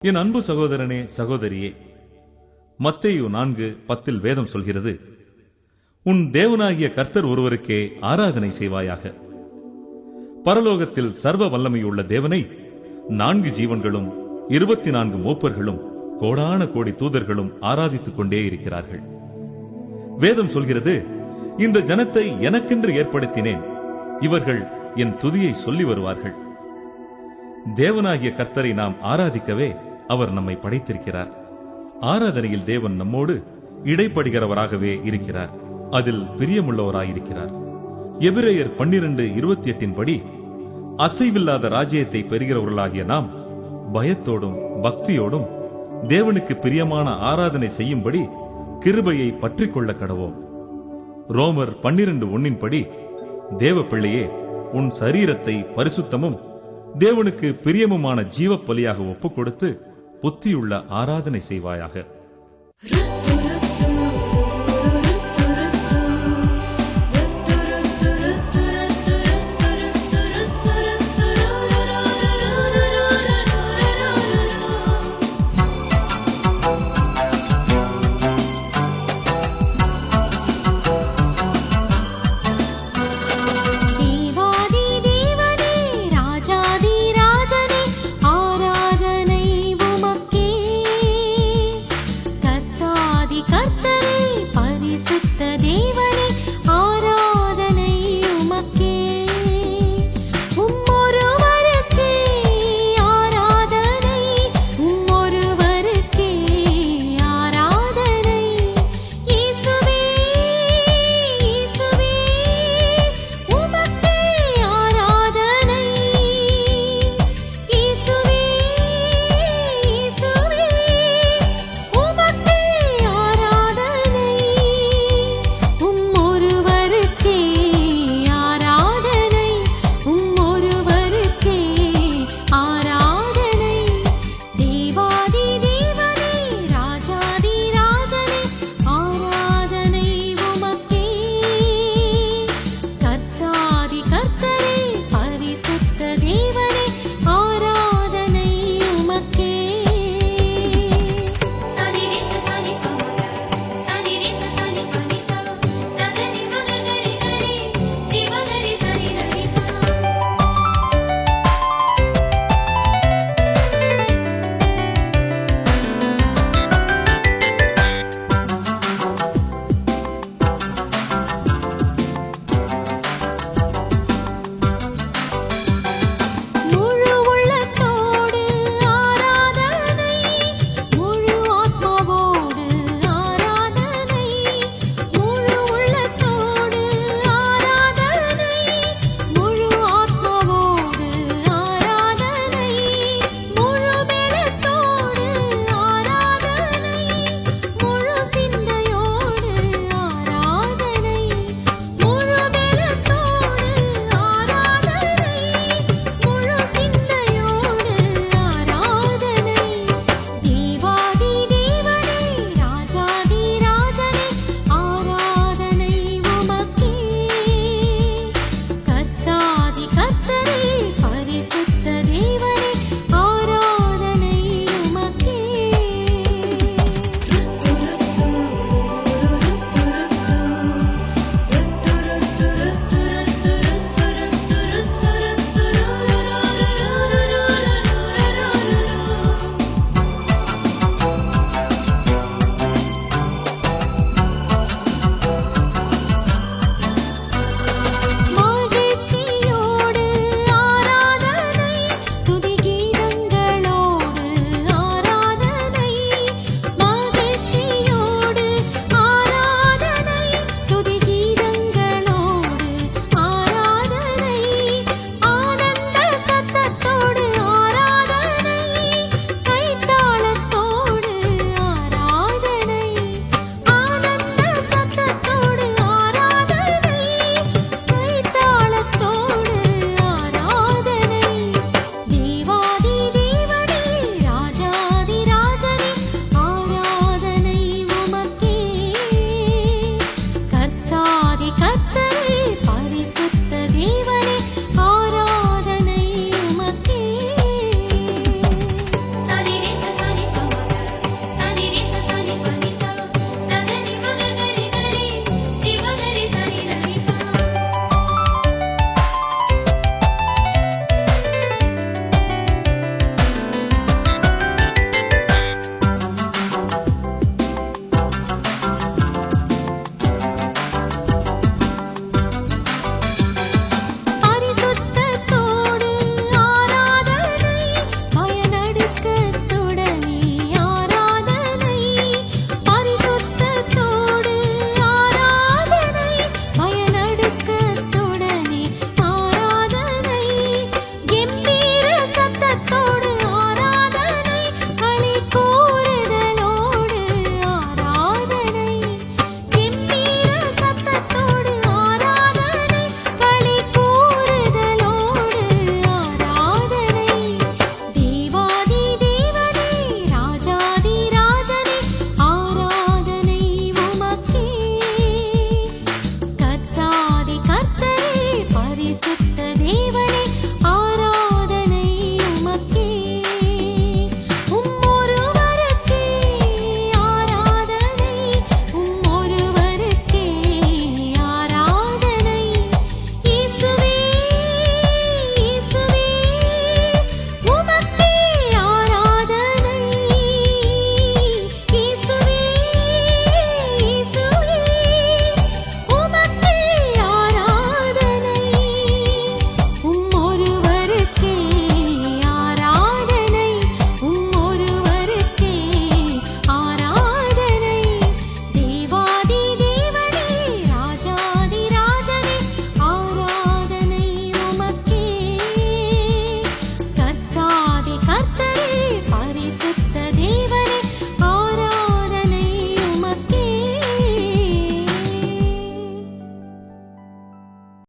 என் அன்பு சகோதரனே, சகோதரியே, மத்தேயு 4:10 வேதம் சொல்கிறது, உன் தேவனாகிய கர்த்தர் ஒருவருக்கே ஆராதனை செய்வாயாக. பரலோகத்தில் சர்வ வல்லமையுள்ள தேவனை 4 ஜீவன்களும் 24 மூப்பர்களும் கோடான கோடி தூதர்களும் ஆராதித்துக் கொண்டே இருக்கிறார்கள். வேதம் சொல்கிறது, இந்த ஜனத்தை எனக்கென்று ஏற்படுத்தினேன், இவர்கள் என் துதியை சொல்லி வருவார்கள். தேவனாகிய கர்த்தரை நாம் ஆராதிக்கவே அவர் நம்மை படைத்திருக்கிறார். ஆராதனையில் தேவன் நம்மோடு இடைப்படுகிறவராகவே இருக்கிறார். அதில் பிரியமுள்ளவராயிருக்கிறார். எபிரேயர் 12:28 படி, அசைவில்லாத ராஜ்யத்தை பெறுகிறவர்களாகிய நாம் பயத்தோடும் பக்தியோடும் தேவனுக்கு பிரியமான ஆராதனை செய்யும்படி கிருபையை பற்றிக் கொள்ள கடவோம். ரோமர் 12:1 படி, தேவ பிள்ளையே, உன் சரீரத்தை பரிசுத்தமும் தேவனுக்கு பிரியமுமான ஜீவ பலியாக ஒப்புக் கொடுத்து புத்தியுள்ள ஆராதனை செய்வாயாக.